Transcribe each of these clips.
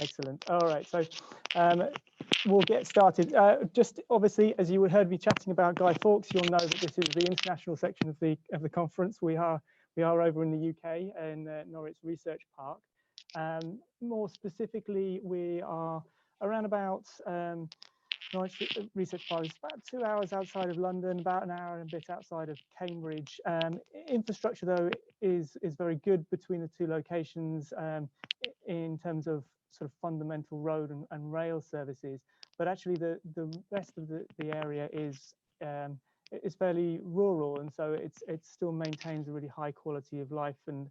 Excellent. All right, so we'll get started. Just obviously, as you heard me chatting about Guy Fawkes, you'll know that this is the international section of the conference. We are over in the UK in Norwich Research Park. More specifically, we are around about Norwich Research Park is about 2 hours outside of London, about an hour and a bit outside of Cambridge. Infrastructure, though, is very good between the two locations in terms of sort of fundamental road and rail services. But actually, the rest of the area is fairly rural, and so it still maintains a really high quality of life and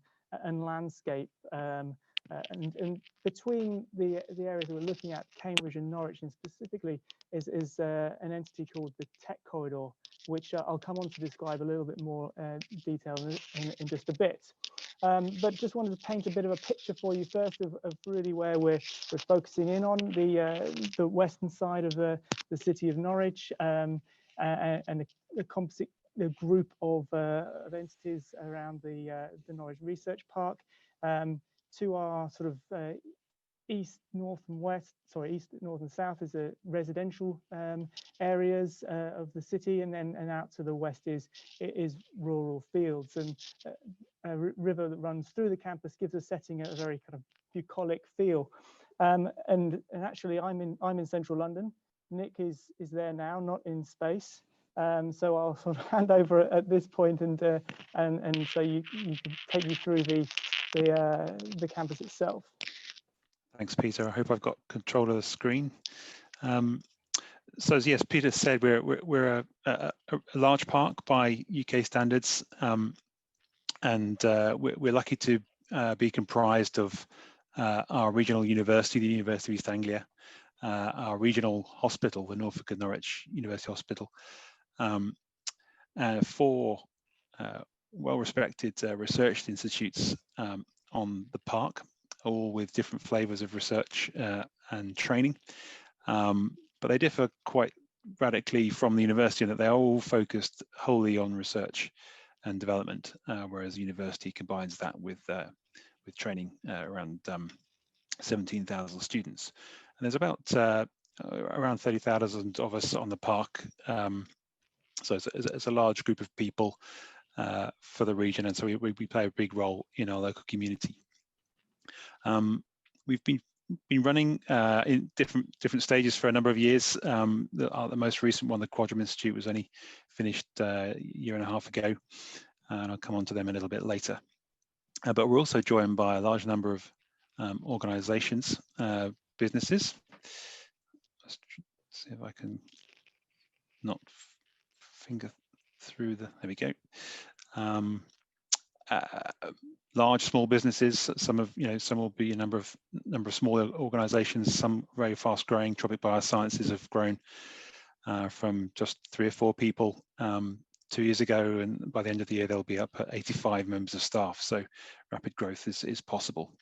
landscape. And between the areas that we're looking at, Cambridge and Norwich, and specifically, is an entity called the Tech Corridor, which I'll come on to describe a little bit more detail in just a bit. But just wanted to paint a bit of a picture for you first of really where we're focusing in on the western side of the city of Norwich, and the composite group of entities around the Norwich Research Park. To our sort of east, north, and south is the residential areas of the city, and out to the west is rural fields. And a river that runs through the campus gives a setting a very kind of bucolic feel. And actually, I'm in central London. Nick is there now, not in space. So I'll sort of hand over at this point, and so you can take me through the campus itself. Thanks, Peter. I hope I've got control of the screen. So as yes, Peter said, we're a large park by UK standards, and we're lucky to be comprised of our regional university, the University of East Anglia, our regional hospital, the Norfolk and Norwich University Hospital, four well-respected research institutes on the park, all with different flavors of research and training, but they differ quite radically from the university in that they're all focused wholly on research and development, whereas the university combines that with training around 17,000 students. And there's about around 30,000 of us on the park, so it's a large group of people for the region, and so we play a big role in our local community. We've been running in different stages for a number of years. The most recent one, the Quadram Institute, was only finished a year and a half ago, and I'll come on to them a little bit later. But we're also joined by a large number of organisations, businesses. Let's see if I can not finger through the, there we go. Large, small businesses. Some will be a number of smaller organisations. Some very fast growing. Tropic Biosciences have grown from just 3 or 4 people 2 years ago, and by the end of the year they'll be up at 85 members of staff. So rapid growth is possible.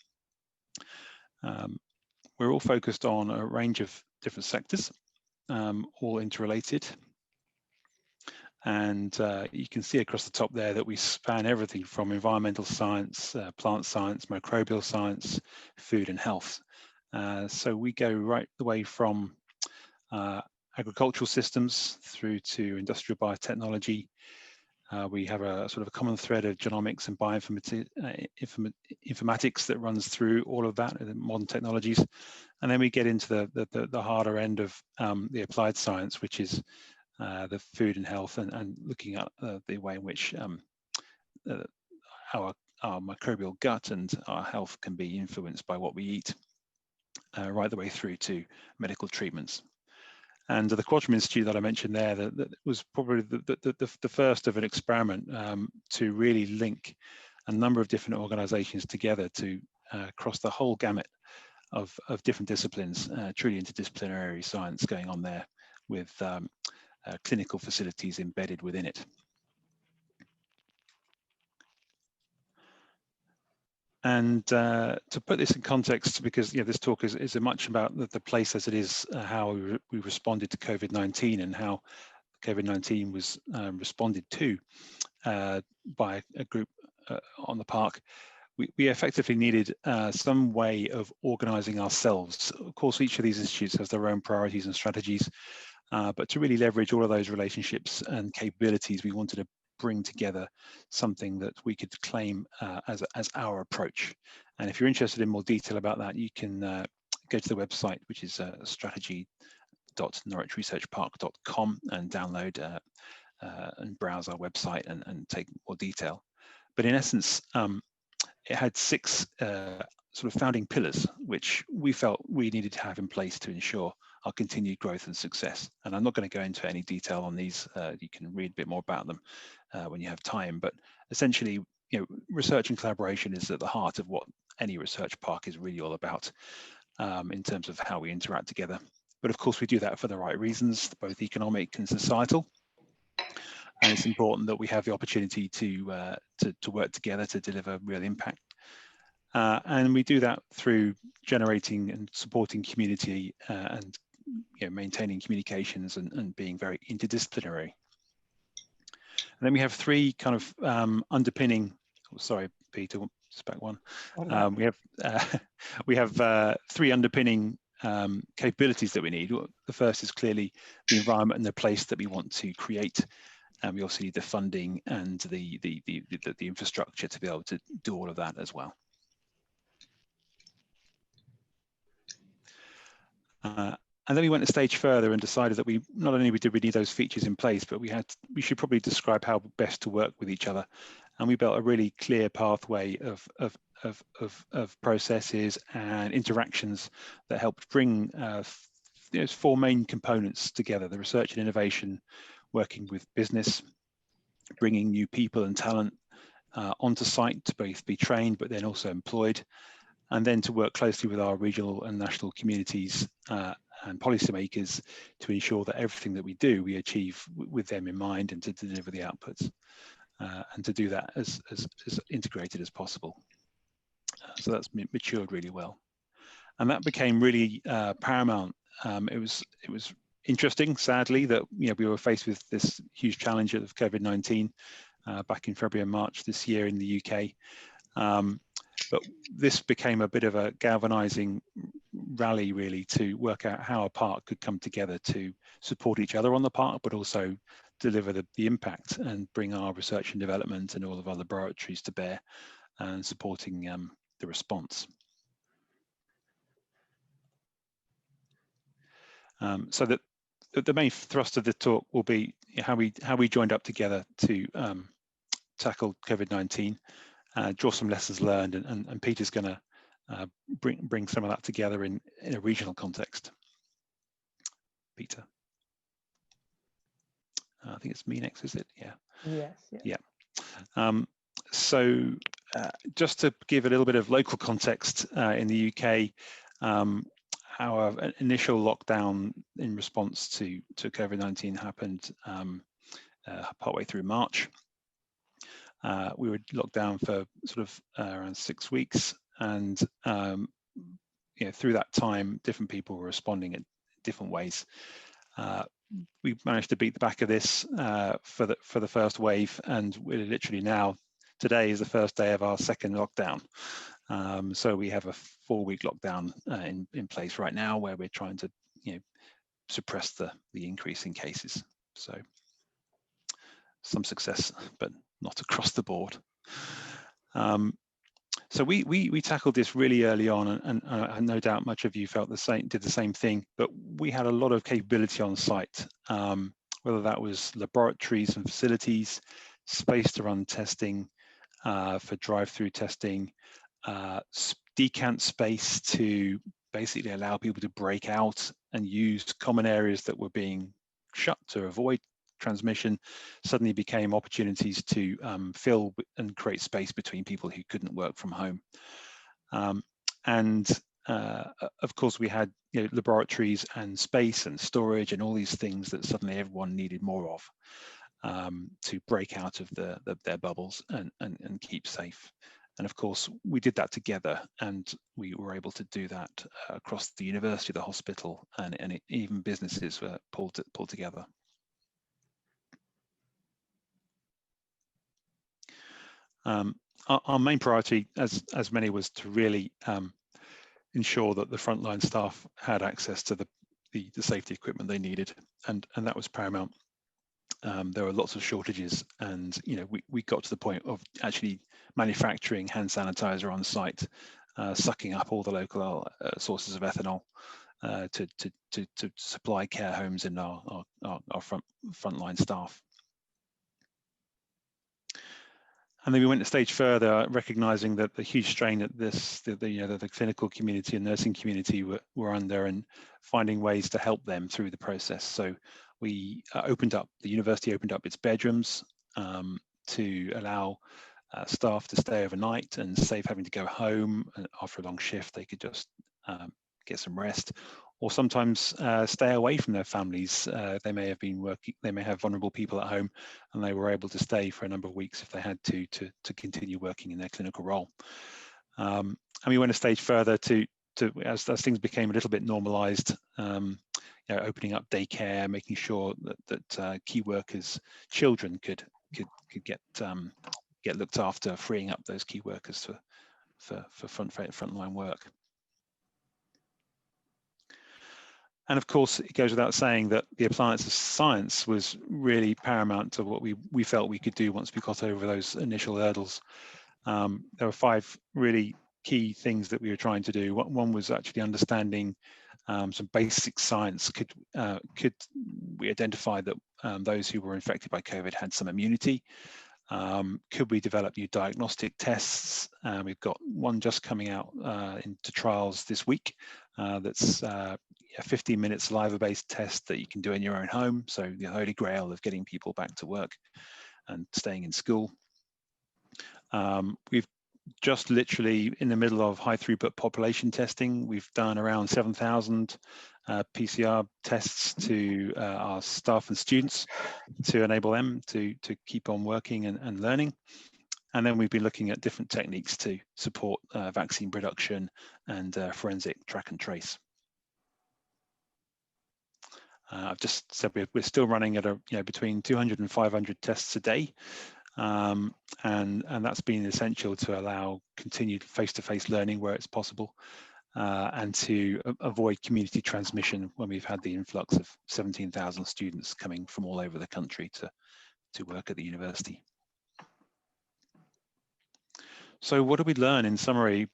We're all focused on a range of different sectors, all interrelated. And you can see across the top there that we span everything from environmental science, plant science, microbial science, food and health. So we go right the way from agricultural systems through to industrial biotechnology. We have a sort of a common thread of genomics and bioinformatics that runs through all of that, modern technologies. And then we get into the harder end of the applied science, which is the food and health, and looking at the way in which our microbial gut and our health can be influenced by what we eat, right the way through to medical treatments. And the Quadram Institute that I mentioned there, that was probably the first of an experiment to really link a number of different organisations together to cross the whole gamut of different disciplines, truly interdisciplinary science going on there, with clinical facilities embedded within it. And to put this in context, because this talk is much about the place as it is, how we responded to COVID-19 and how COVID-19 was responded to by a group on the park. we effectively needed some way of organizing ourselves. Of course, each of these institutes has their own priorities and strategies, but to really leverage all of those relationships and capabilities, we wanted to bring together something that we could claim as our approach. And if you're interested in more detail about that, you can go to the website, which is strategy.norwichresearchpark.com, and download and browse our website and take more detail. But in essence, it had 6 sort of founding pillars, which we felt we needed to have in place to ensure our continued growth and success. And I'm not going to go into any detail on these. You can read a bit more about them when you have time. But essentially, research and collaboration is at the heart of what any research park is really all about, in terms of how we interact together. But of course, we do that for the right reasons, both economic and societal. And it's important that we have the opportunity to work together to deliver real impact. And we do that through generating and supporting community and maintaining communications and being very interdisciplinary. And then we have 3 kind of underpinning. Oh, sorry, Peter, just back one. We have 3 underpinning capabilities that we need. The first is clearly the environment and the place that we want to create. And we also need the funding and the infrastructure to be able to do all of that as well. And then we went a stage further and decided that we not only did we need those features in place, but we should probably describe how best to work with each other. And we built a really clear pathway of processes and interactions that helped bring 4 main components together: the research and innovation, working with business, bringing new people and talent onto site to both be trained but then also employed, and then to work closely with our regional and national communities and policymakers to ensure that everything that we do, we achieve with them in mind and to deliver the outputs, and to do that as integrated as possible. So that's matured really well. And that became really paramount. It was interesting, sadly, that we were faced with this huge challenge of COVID-19 back in February and March this year in the UK. But this became a bit of a galvanizing rally, really, to work out how a park could come together to support each other on the park, but also deliver the impact and bring our research and development and all of our laboratories to bear and supporting the response. So that the main thrust of the talk will be how we joined up together to tackle COVID-19, draw some lessons learned, and Peter's going to bring some of that together in a regional context. Peter, I think it's me next, is it? Yeah. Yes. Yeah. So just to give a little bit of local context, in the UK, our initial lockdown in response to COVID-19 happened partway through March. We were locked down for sort of around 6 weeks, and through that time, different people were responding in different ways. We managed to beat the back of this for the first wave, and we're literally now, today is the first day of our second lockdown. So we have a 4-week lockdown in place right now, where we're trying to suppress the increase in cases. So some success, but not across the board. So we tackled this really early on, and no doubt much of you did the same thing. But we had a lot of capability on site, whether that was laboratories and facilities, space to run testing, for drive-through testing, decant space to basically allow people to break out and use common areas that were being shut to avoid transmission, suddenly became opportunities to fill and create space between people who couldn't work from home. And of course, we had laboratories and space and storage and all these things that suddenly everyone needed more of, to break out of their bubbles and keep safe. And of course, we did that together, and we were able to do that across the university, the hospital, and even businesses were pulled together. our main priority, as many, was to really ensure that the frontline staff had access to the safety equipment they needed, and that was paramount. There were lots of shortages, and we got to the point of actually manufacturing hand sanitizer on site, sucking up all the local sources of ethanol to supply care homes and our frontline staff. And then we went a stage further, recognizing that the huge strain that the clinical community and nursing community were under, and finding ways to help them through the process. So we the university opened up its bedrooms to allow staff to stay overnight and save having to go home. And after a long shift, they could just get some rest, or sometimes stay away from their families. They may have been working, they may have vulnerable people at home, and they were able to stay for a number of weeks if they had to continue working in their clinical role. And we went a stage further to as things became a little bit normalized, opening up daycare, making sure that key workers' children could get looked after, freeing up those key workers for frontline work. And of course, it goes without saying that the appliance of science was really paramount to what we felt we could do once we got over those initial hurdles. There were 5 really key things that we were trying to do. One was actually understanding some basic science. Could we identify that those who were infected by COVID had some immunity? Could we develop new diagnostic tests? We've got one just coming out into trials this week that's a 15 minute saliva-based test that you can do in your own home. So the holy grail of getting people back to work and staying in school. We've just literally in the middle of high throughput population testing. We've done around 7,000 PCR tests to our staff and students to enable them to keep on working and learning. And then we've been looking at different techniques to support vaccine production and forensic track and trace. I've just said we're still running at between 200 and 500 tests a day. And that's been essential to allow continued face-to-face learning where it's possible, and to avoid community transmission when we've had the influx of 17,000 students coming from all over the country to work at the university. So what did we learn? In summary,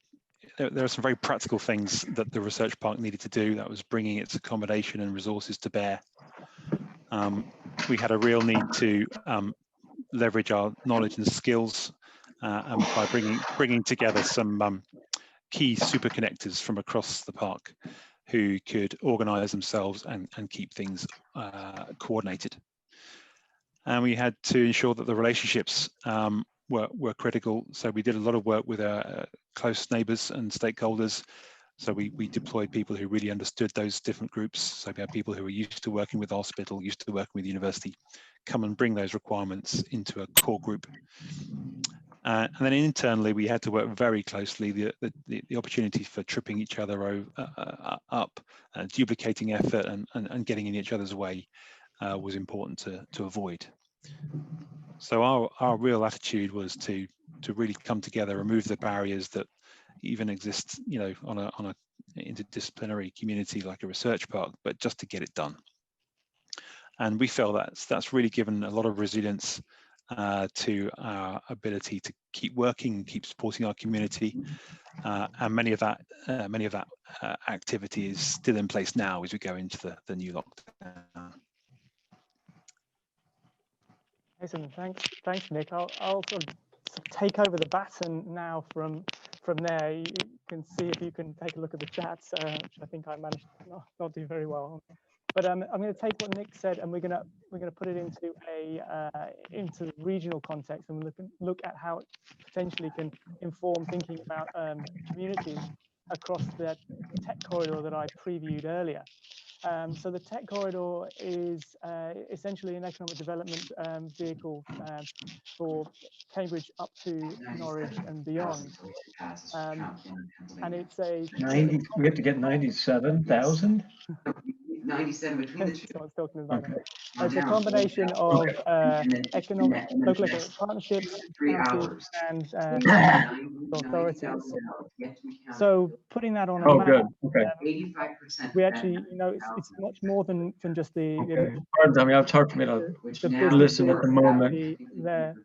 there are some very practical things that the research park needed to do. That was bringing its accommodation and resources to bear. We had a real need to leverage our knowledge and skills, and by bringing together some key super connectors from across the park who could organize themselves and keep things coordinated. And we had to ensure that the relationships were critical. So we did a lot of work with our close neighbors and stakeholders. So we deployed people who really understood those different groups. So we had people who were used to working with the hospital, used to working with the university, come and bring those requirements into a core group. And then internally, we had to work very closely. The opportunity for tripping each other up, duplicating effort and getting in each other's way was important to avoid. So our real attitude was to really come together, remove the barriers that even exist, on a interdisciplinary community like a research park, but just to get it done. And we feel that's really given a lot of resilience to our ability to keep working, keep supporting our community, and many of that activity is still in place now as we go into the new lockdown. Excellent, thanks, Nick. I'll sort of take over the baton now from there. You can see if you can take a look at the chats, which I think I managed to not do very well. But I'm going to take what Nick said, and we're going to put it into the regional context, and look at how it potentially can inform thinking about communities across the tech corridor that I previewed earlier. So the tech corridor is essentially an economic development vehicle for Cambridge up to Norwich and beyond. And it's a 90. We have to get 97,000. 97 between the two. Someone's talking about Okay. that. It's a combination of local partnerships, 3 county hours. and 90 authorities. yet to be counted. So putting that on a Oh, map, good. Okay. 85%. we actually, it's much more than just the Okay. Pardon, I mean, it's hard for me to the listen at the moment. the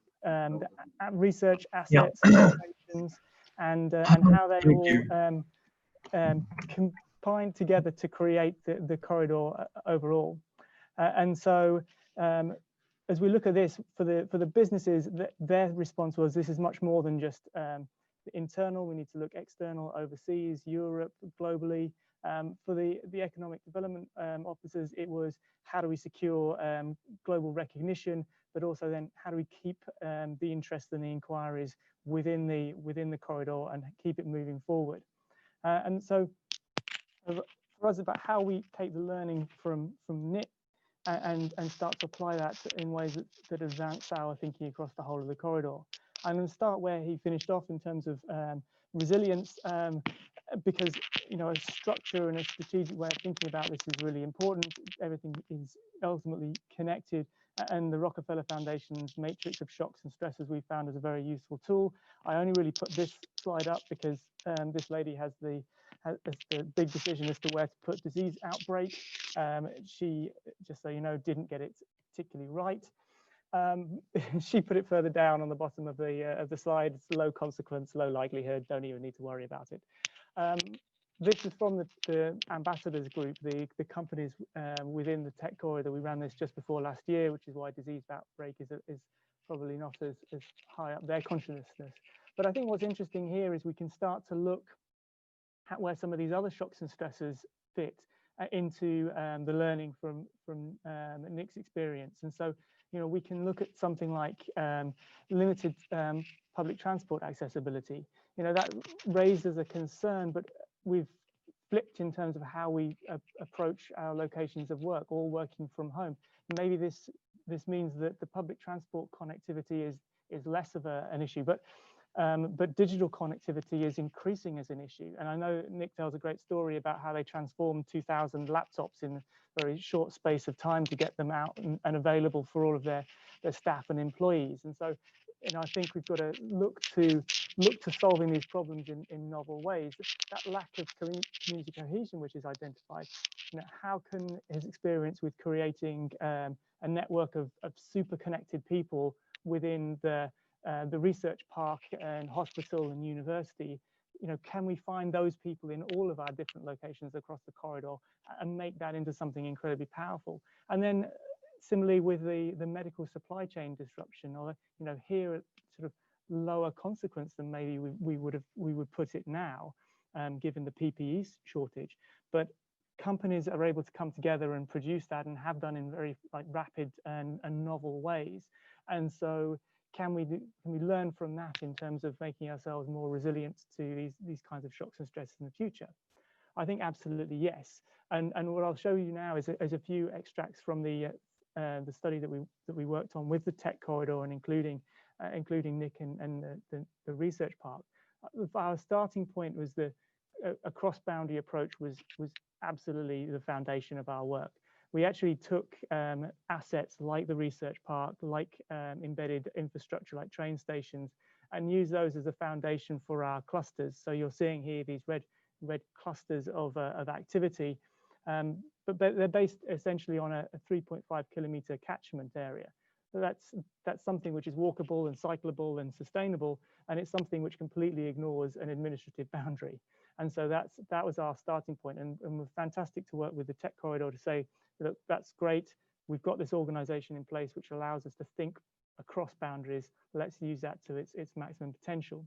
research Yeah. assets, innovations, and how they Thank all you. combine together to create the corridor overall. And so as we look at this for the businesses, their response was, this is much more than just internal. We need to look external, overseas, Europe, globally. For the economic development officers, it was, how do we secure global recognition, but also then how do we keep the interest and the inquiries within the corridor and keep it moving forward. And so for us, about how we take the learning from Nick and start to apply that in ways that advance our thinking across the whole of the corridor. I'm going to start where he finished off in terms of resilience, because a structure and a strategic way of thinking about this is really important. Everything is ultimately connected, and the Rockefeller Foundation's matrix of shocks and stresses we found is a very useful tool. I only really put this slide up because this lady has the big decision as to where to put disease outbreak. She, just so you know, didn't get it particularly right. She put it further down on the bottom of the slide. It's low consequence, low likelihood, don't even need to worry about it. This is from the ambassadors group, the companies within the tech corridor. We ran this just before last year, which is why disease outbreak is probably not as high up their consciousness. But I think what's interesting here is we can start to look at where some of these other shocks and stresses fit into the learning from Nick's experience. And so, we can look at something like limited public transport accessibility. That raises a concern, but we've flipped in terms of how we approach our locations of work, all working from home. Maybe this means that the public transport connectivity is less of an issue, but digital connectivity is increasing as an issue. And I know Nick tells a great story about how they transformed 2,000 laptops in a very short space of time to get them out and available for all of their staff and employees. And so, I think we've got to look to solving these problems in novel ways. That lack of community cohesion, which is identified, how can his experience with creating a network of super connected people within the research park and hospital and university, can we find those people in all of our different locations across the corridor and make that into something incredibly powerful? And then similarly with the medical supply chain disruption, or here at sort of lower consequence than maybe we would put it now, given the PPE shortage, but companies are able to come together and produce that, and have done in very rapid and novel ways. And so can we learn from that in terms of making ourselves more resilient to these kinds of shocks and stresses in the future? I think absolutely yes. And what I'll show you now is a few extracts from the study that we worked on with the tech corridor, and including Nick and the research park. Our starting point was a cross-boundary approach was absolutely the foundation of our work. We actually took assets like the research park, like embedded infrastructure like train stations, and used those as a foundation for our clusters. So you're seeing here these red clusters of activity, but they're based essentially on a 3.5 kilometer catchment area. So that's something which is walkable and cyclable and sustainable, and it's something which completely ignores an administrative boundary. And so that was our starting point, and we're fantastic to work with the tech corridor to say, look, that's great. We've got this organization in place which allows us to think across boundaries. Let's use that to its maximum potential.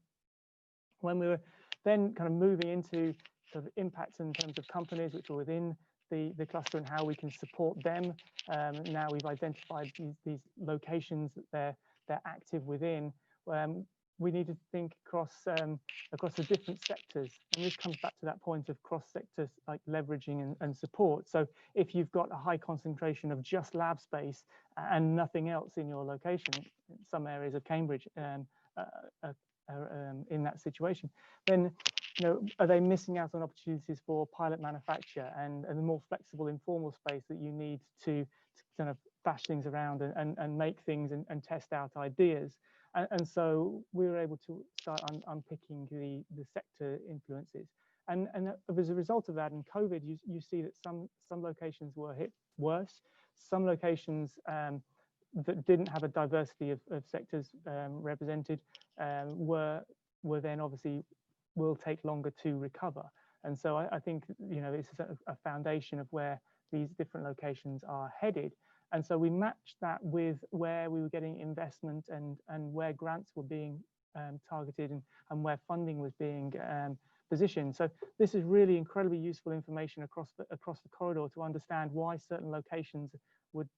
When we were then kind of moving into sort of impacts in terms of companies which are within the cluster and how we can support them, now we've identified these locations that they're active within. We need to think across the different sectors, and this comes back to that point of cross sectors like leveraging and support. So if you've got a high concentration of just lab space and nothing else in your location, some areas of Cambridge are in that situation, then are they missing out on opportunities for pilot manufacture and the more flexible informal space that you need to kind of bash things around and make things and test out ideas? And so we were able to start unpicking the sector influences. And as a result of that, in COVID, you see that some locations were hit worse. Some locations that didn't have a diversity of sectors represented were then obviously will take longer to recover. And so I think, this is a foundation of where these different locations are headed. And so we matched that with where we were getting investment and where grants were being targeted and where funding was being positioned. So this is really incredibly useful information across the corridor to understand why certain locations would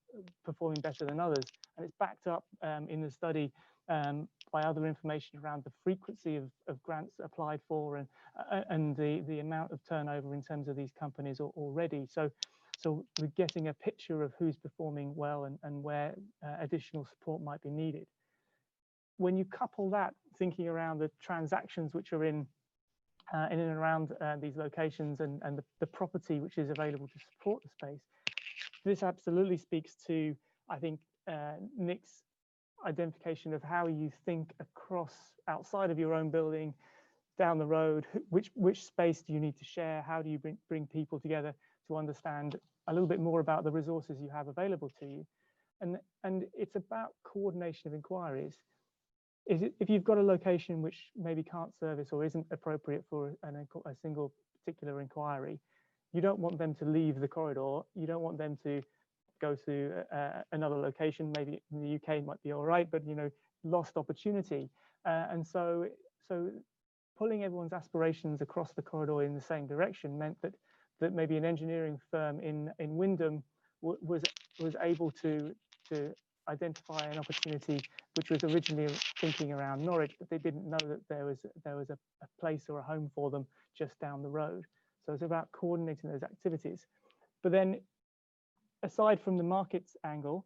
performing better than others. And it's backed up in the study by other information around the frequency of grants applied for and the amount of turnover in terms of these companies already. So we're getting a picture of who's performing well and where additional support might be needed. When you couple that thinking around the transactions which are in and around these locations and the property which is available to support the space, this absolutely speaks to, I think, Nick's identification of how you think across outside of your own building, down the road, which space do you need to share? How do you bring people together to understand a little bit more about the resources you have available to you? And it's about coordination of inquiries. If you've got a location which maybe can't service or isn't appropriate for a single particular inquiry, you don't want them to leave the corridor. You don't want them to go to another location. Maybe in the UK might be all right, but lost opportunity. And so pulling everyone's aspirations across the corridor in the same direction meant that maybe an engineering firm in Wyndham was able to identify an opportunity which was originally thinking around Norwich, but they didn't know that there was a place or a home for them just down the road. So it's about coordinating those activities. But then, aside from the markets angle,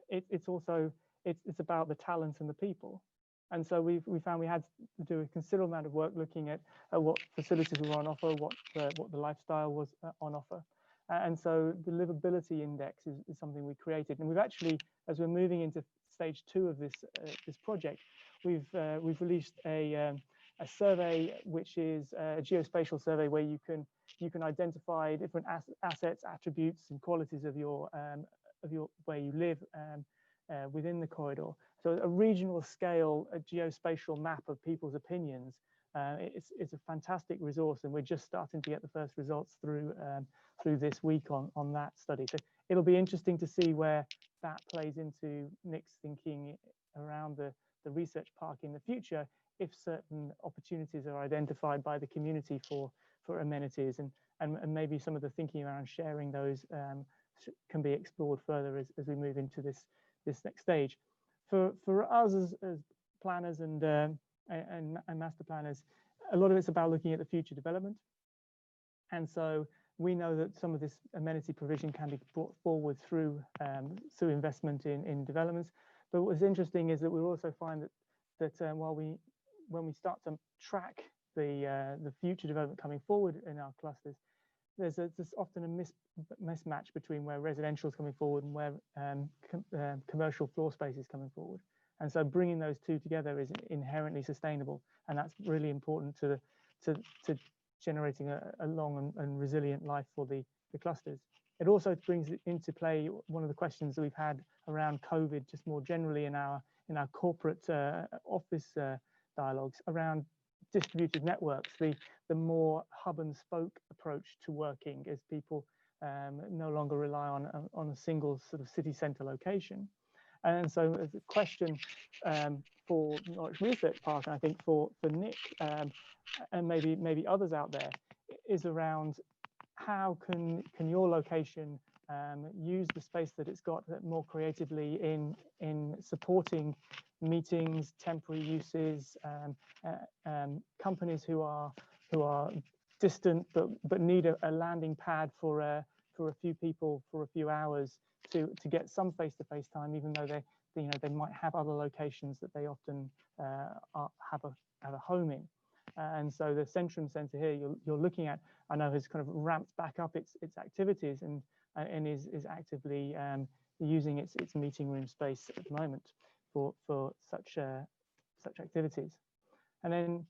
it's about the talent and the people. And so we found we had to do a considerable amount of work looking at what facilities were on offer, what the lifestyle was on offer. And so the Livability Index is something we created. And we've actually, as we're moving into stage 2 of this project, we've released a survey which is a geospatial survey where you can identify different assets, attributes, and qualities of your where you live within the corridor. So a regional scale, a geospatial map of people's opinions. It's a fantastic resource, and we're just starting to get the first results through this week on that study. So it'll be interesting to see where that plays into Nick's thinking around the research park in the future, if certain opportunities are identified by the community for amenities, and maybe some of the thinking around sharing those can be explored further as we move into this next stage. For us as planners and master planners, a lot of it's about looking at the future development. And so we know that some of this amenity provision can be brought forward through investment in developments. But what's interesting is that we also find that when we start to track the future development coming forward in our clusters, there's often a mismatch between where residential is coming forward and where commercial floor space is coming forward. And so bringing those two together is inherently sustainable, and that's really important to generating a long and resilient life for the clusters. It also brings into play one of the questions that we've had around COVID, just more generally in our corporate office dialogues around distributed networks, the more hub and spoke approach to working, as people no longer rely on a single sort of city centre location. And so the question for Norwich Research Park, and I think for Nick and maybe others out there, is around how can your location use the space that it's got more creatively in supporting meetings, temporary uses, companies who are distant but need a landing pad for a few people for a few hours to get some face-to-face time, even though they might have other locations that they often have a home in. And so the Centrum Centre here, you're looking at, I know, has kind of ramped back up its activities and is actively using its meeting room space at the moment for such activities. And then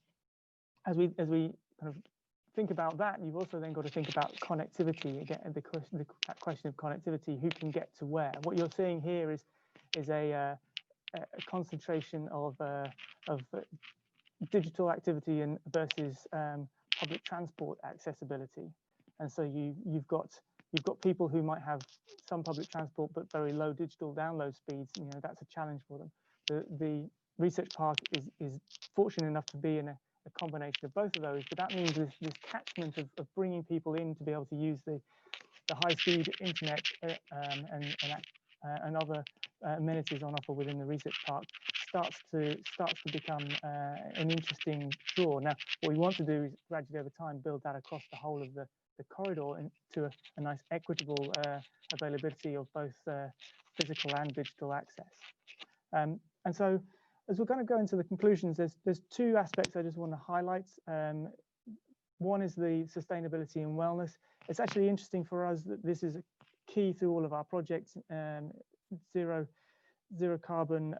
as we kind of think about that, you've also then got to think about connectivity. Again, that question of connectivity, who can get to where. What you're seeing here is a concentration of digital activity and versus public transport accessibility. And so you've got people who might have some public transport but very low digital download speeds. You know, that's a challenge for them. The research park is fortunate enough to be in a combination of both of those, but that means this catchment of bringing people in to be able to use the high-speed internet and other amenities on offer within the research park starts to become an interesting draw. Now, what we want to do is gradually over time build that across the whole of the corridor into a nice equitable availability of both physical and digital access. And so, as we're going to go into the conclusions, there's two aspects I just want to highlight. One is the sustainability and wellness. It's actually interesting for us that this is a key through all of our projects. Zero carbon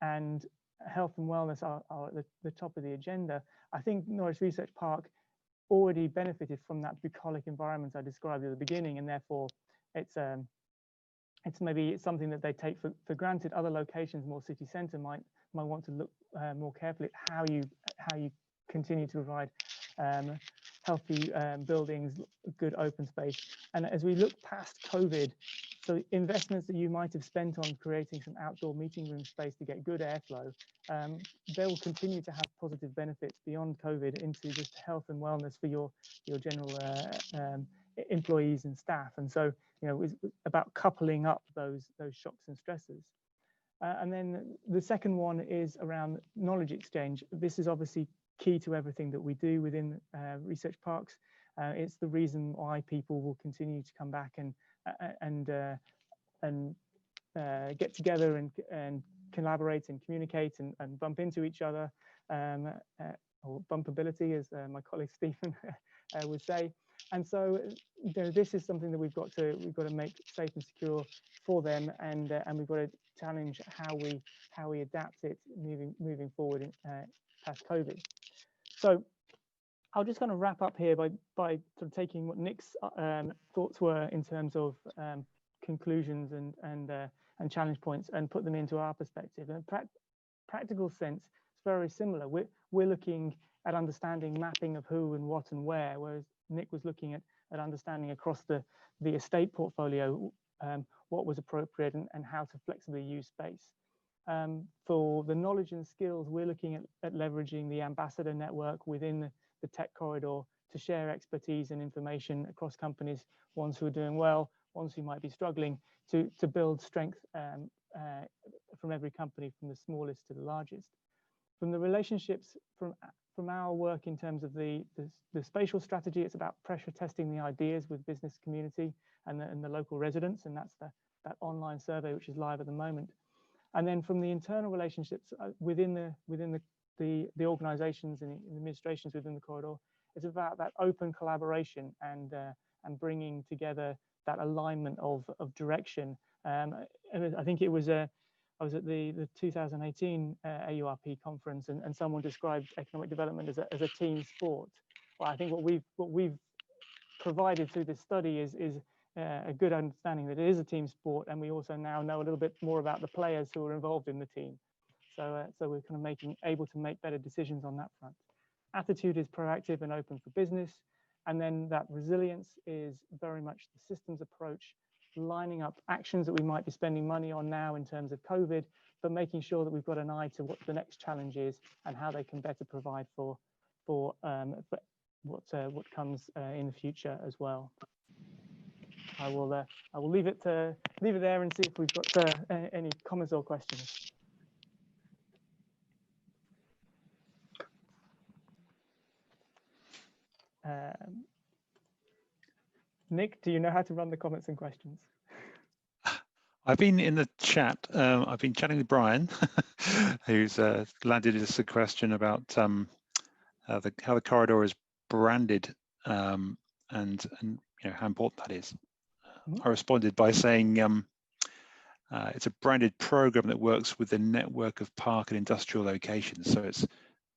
and health and wellness are at the top of the agenda. I think Norwich Research Park already benefited from that bucolic environment I described at the beginning, and therefore it's maybe something that they take for granted. Other locations, more city centre, might want to look more carefully at how you continue to provide healthy buildings, good open space. And as we look past COVID, so investments that you might have spent on creating some outdoor meeting room space to get good airflow, they will continue to have positive benefits beyond COVID into just health and wellness for your general employees and staff. And so, you know, it's about coupling up those shocks and stresses. And then the second one is around knowledge exchange. This is obviously key to everything that we do within research parks. It's the reason why people will continue to come back and get together and collaborate and communicate and bump into each other, or bumpability, as my colleague Stephen would say. And so, you know, this is something that we've got to make safe and secure for them, and we've got to challenge how we adapt it moving forward past COVID. So I'll just kind of wrap up here by sort of taking what Nick's thoughts were in terms of conclusions and challenge points and put them into our perspective. In a practical sense, it's very similar. We're looking at understanding mapping of who and what and where, whereas Nick was looking at understanding across the estate portfolio what was appropriate and how to flexibly use space. For the knowledge and skills, we're looking at leveraging the ambassador network within the tech corridor to share expertise and information across companies, ones who are doing well, ones who might be struggling, to build strength from every company, from the smallest to the largest. From the relationships, from our work in terms of the spatial strategy, it's about pressure testing the ideas with business community and the local residents, and that's that online survey which is live at the moment. And then from the internal relationships within the organisations and the administrations within the corridor, it's about that open collaboration and bringing together that alignment of direction. And I think it was I was at the 2018 AURP conference, and someone described economic development as a team sport. Well, I think what we've provided through this study is a good understanding that it is a team sport, and we also now know a little bit more about the players who are involved in the team. So we're kind of able to make better decisions on that front. Attitude is proactive and open for business, and then that resilience is very much the systems approach, lining up actions that we might be spending money on now in terms of COVID, but making sure that we've got an eye to what the next challenge is and how they can better provide for what comes in the future as well. I will leave it there and see if we've got any comments or questions. Nick, do you know how to run the comments and questions? I've been in the chat. I've been chatting with Brian, who's landed us a question about how the corridor is branded, and how important that is. I responded by saying it's a branded program that works with a network of park and industrial locations, so it's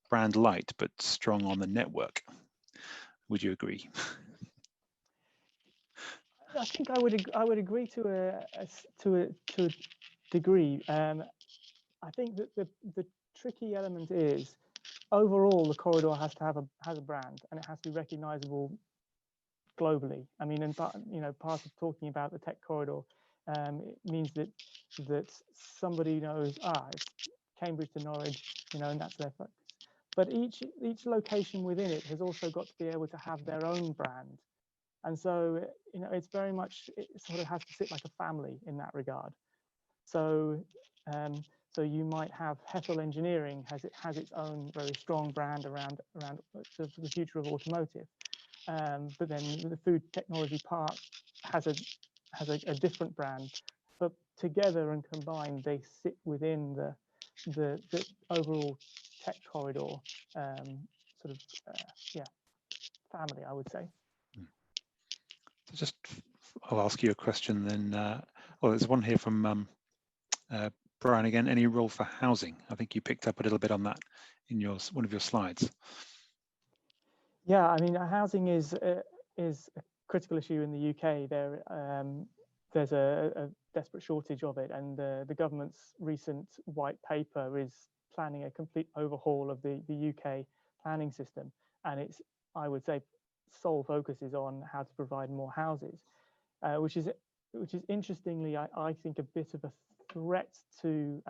brand light but strong on the network. Would you agree? I think I would agree to a degree. I think that the tricky element is overall the corridor has a brand, and it has to be recognizable globally. I mean, and part of talking about the tech corridor, it means that somebody knows, it's Cambridge to Norwich, and that's their focus. But each location within it has also got to be able to have their own brand. And so, it's very much, it sort of has to sit like a family in that regard. So, so you might have Hethel Engineering has its own very strong brand around the future of automotive. But then the Food Technology Park has a different brand. But together and combined, they sit within the overall tech corridor family, I would say. So I'll ask you a question then. Well, there's one here from Brian again. Any role for housing? I think you picked up a little bit on that in one of your slides. Yeah, I mean, housing is a critical issue in the UK. There's a desperate shortage of it, and the government's recent white paper is planning a complete overhaul of the UK planning system, and its, I would say, sole focus is on how to provide more houses, which is interestingly, I think, a bit of a threat to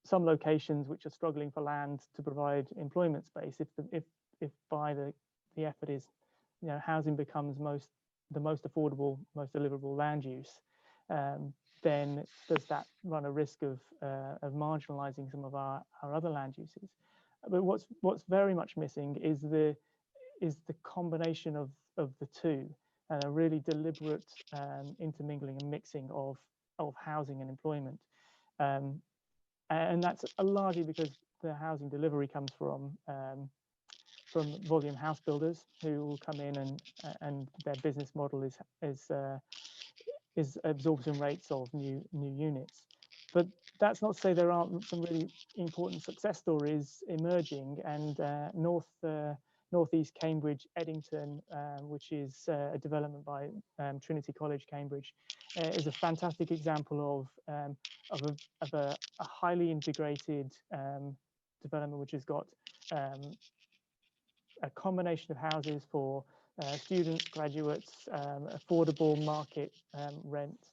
some locations which are struggling for land to provide employment space. If by the effort is, housing becomes the most affordable, most deliverable land use, then does that run a risk of marginalizing some of our other land uses? But what's very much missing is the combination of the two, and a really deliberate intermingling and mixing of housing and employment. And that's largely because the housing delivery comes from volume house builders who will come in and their business model is absorption rates of new units. But that's not to say there aren't some really important success stories emerging. And Northeast Cambridge, Eddington, which is a development by Trinity College, Cambridge, is a fantastic example of a highly integrated development, which has got a combination of houses for students, graduates, affordable market rent,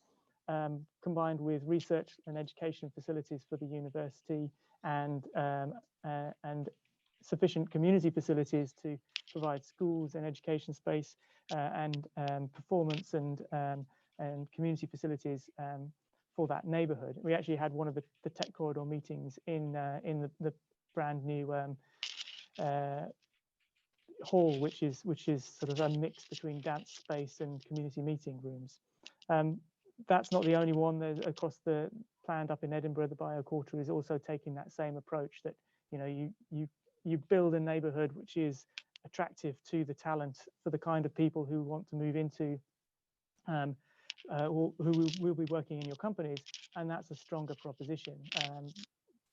combined with research and education facilities for the university, and sufficient community facilities to provide schools and education space, and performance and community facilities for that neighbourhood. We actually had one of the tech corridor meetings in the brand new hall, which is sort of a mix between dance space and community meeting rooms. That's not the only one. There's across the planned up in Edinburgh, the Bio Quarter is also taking that same approach, that you build a neighbourhood which is attractive to the talent, for the kind of people who want to move into or who will be working in your companies, and that's a stronger proposition.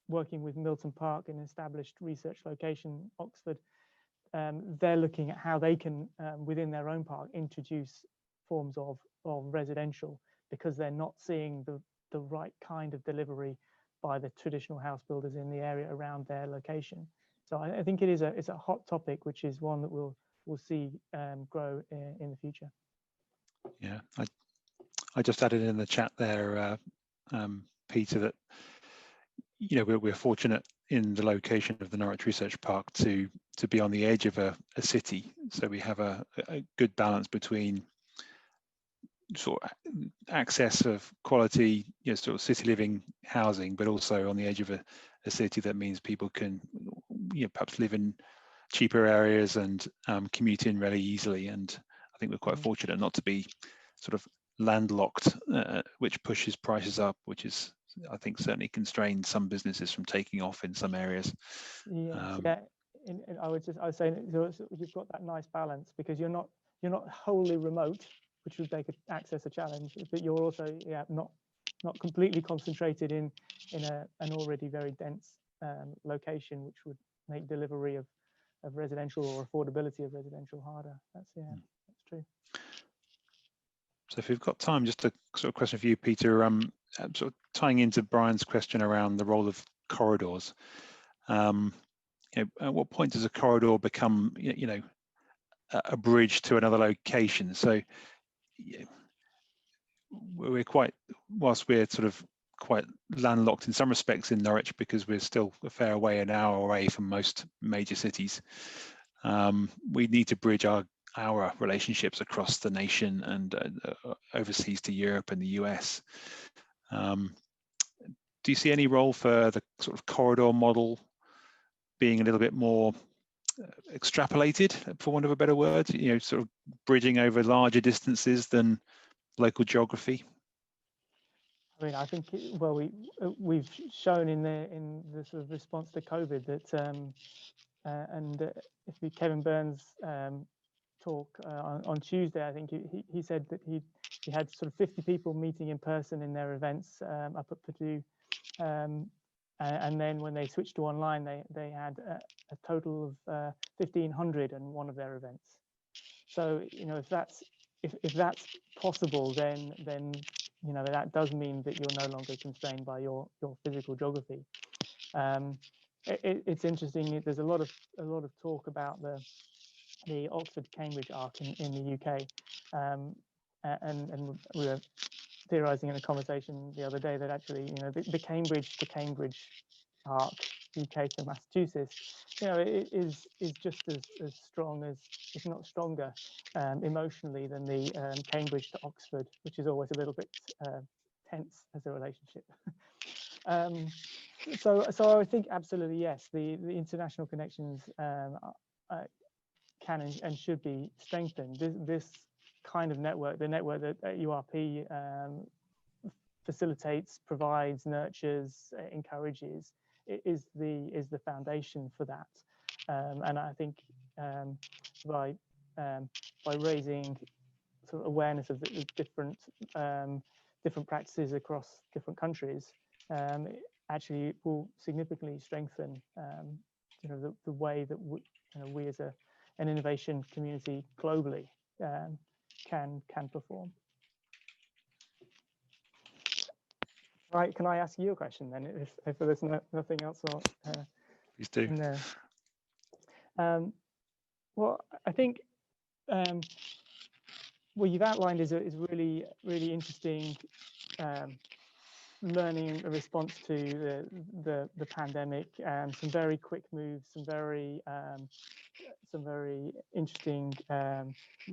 Working with Milton Park, an established research location, Oxford, they're looking at how they can, within their own park, introduce forms of residential, because they're not seeing the right kind of delivery by the traditional house builders in the area around their location. So I think it's a hot topic, which is one that we'll see grow in the future. Yeah, I just added in the chat there, Peter, that we're fortunate in the location of the Norwich Research Park to be on the edge of a city, so we have a good balance between sort of access of quality, sort of city living housing, but also on the edge of a city. That means people can perhaps live in cheaper areas and commute in really easily. And I think we're quite fortunate not to be sort of landlocked, which pushes prices up, which is, I think, certainly constrained some businesses from taking off in some areas. Yes, yeah, I was saying you've got that nice balance, because you're not wholly remote, which would make access a challenge, but you're also not completely concentrated in an already very dense location, which would make delivery of residential or affordability of residential harder. That's true. So if we've got time, just a sort of question for you, Peter, sort of tying into Brian's question around the role of corridors. At what point does a corridor become, a bridge to another location? So we're whilst we're sort of quite landlocked in some respects in Norwich, because we're still a fair way, an hour away from most major cities, we need to bridge our relationships across the nation and overseas to Europe and the US. Do you see any role for the sort of corridor model being a little bit more extrapolated, for want of a better word, sort of bridging over larger distances than local geography? I mean, I think we've shown in the sort of response to COVID that if Kevin Burns' talk on Tuesday, I think he said that he had sort of 50 people meeting in person in their events up at Purdue, and then when they switched to online, they had a total of 1,500 in one of their events. So if that's possible, then that does mean that you're no longer constrained by your physical geography. It's interesting. There's a lot of talk about the Oxford-Cambridge arc in the UK, and we were theorising in a conversation the other day that actually the Cambridge to Cambridge arc, UK to Massachusetts, it is just as strong as, if not stronger, emotionally than the Cambridge to Oxford, which is always a little bit tense as a relationship. So I would think absolutely yes, the international connections can and should be strengthened. This kind of network, the network that URP facilitates, provides, nurtures, encourages, is the foundation for that. And I think by raising sort of awareness of the different practices across different countries, actually it will significantly strengthen the way that we as an innovation community globally can perform. Right, can I ask you a question then, if there's nothing else? Please do. In there? Well, I think what you've outlined is really, really interesting learning a response to the pandemic, and some very quick moves, some very interesting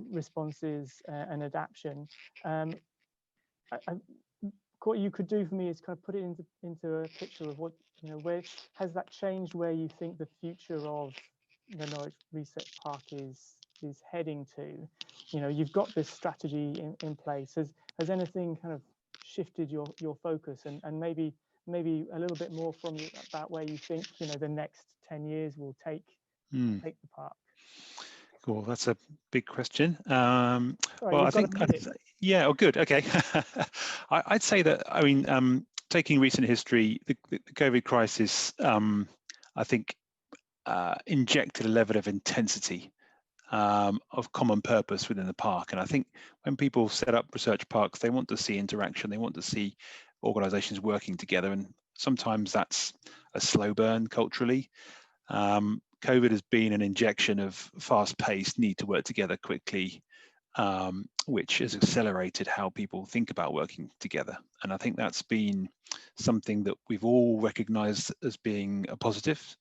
responses and adaptation. What you could do for me is kind of put it into a picture of what, where has that changed, where you think the future of the Norwich Research Park is heading to. You've got this strategy in place. Has anything kind of shifted your focus, and maybe a little bit more from you about where you think the next 10 years will take the park? Cool, that's a big question. Sorry, well, I think yeah. Oh, good. Okay. I'd say that. I mean, taking recent history, the COVID crisis, I think, injected a level of intensity of common purpose within the park. And I think when people set up research parks, they want to see interaction. They want to see organisations working together, and sometimes that's a slow burn culturally. COVID has been an injection of fast-paced, need to work together quickly, which has accelerated how people think about working together. And I think that's been something that we've all recognised as being a positive,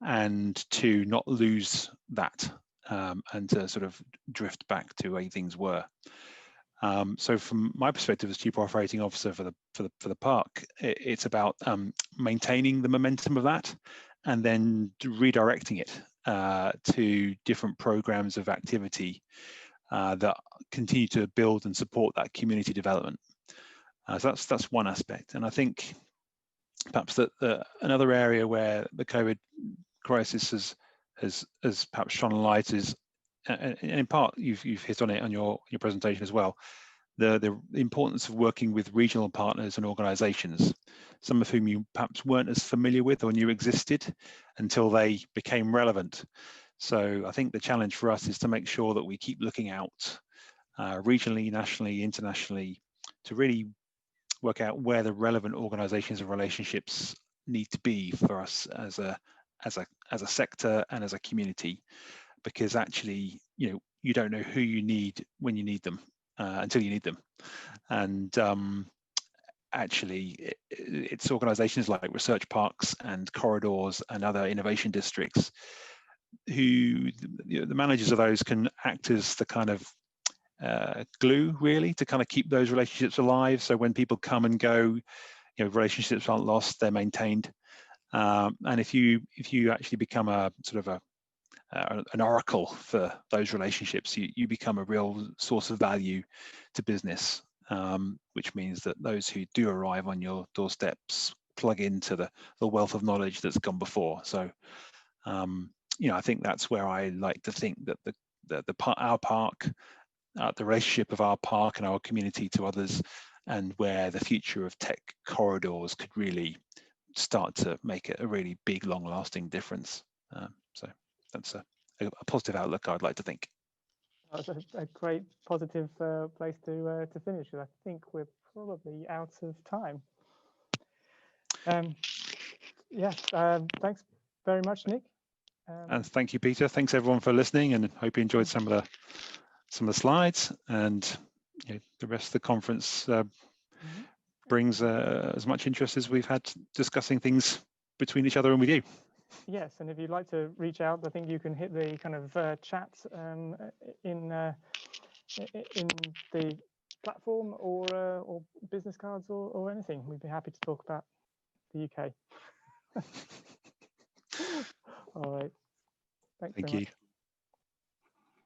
and to not lose that, and to sort of drift back to way things were. So from my perspective as Chief Operating Officer for the park, it's about maintaining the momentum of that, and then redirecting it to different programs of activity that continue to build and support that community development. So that's one aspect. And I think perhaps that another area where the COVID crisis has has perhaps shone a light is, and in part you've hit on it on your presentation as well, the importance of working with regional partners and organisations, some of whom you perhaps weren't as familiar with or knew existed until they became relevant. So I think the challenge for us is to make sure that we keep looking out regionally, nationally, internationally, to really work out where the relevant organisations and relationships need to be for us as a sector and as a community, because actually, you don't know who you need when you need them until you need them. And actually, it's organisations like research parks and corridors and other innovation districts who the managers of those can act as the kind of glue, really, to kind of keep those relationships alive. So when people come and go, relationships aren't lost, they're maintained. And if you actually become a sort of an oracle for those relationships, you become a real source of value to business, which means that those who do arrive on your doorsteps plug into the wealth of knowledge that's gone before. So I think that's where I like to think that our park, the relationship of our park and our community to others, and where the future of tech corridors could really start to make a really big, long-lasting difference. So that's a positive outlook, I'd like to think. That's a great positive place to finish with. I think we're probably out of time. Thanks very much, Nick. And thank you, Peter. Thanks everyone for listening, and hope you enjoyed some of the slides, and the rest of the conference brings as much interest as we've had discussing things between each other and with you. Yes, and if you'd like to reach out, I think you can hit the kind of chat in the platform, or business cards, or anything. We'd be happy to talk about the UK. All right. Thanks very much. Thank you.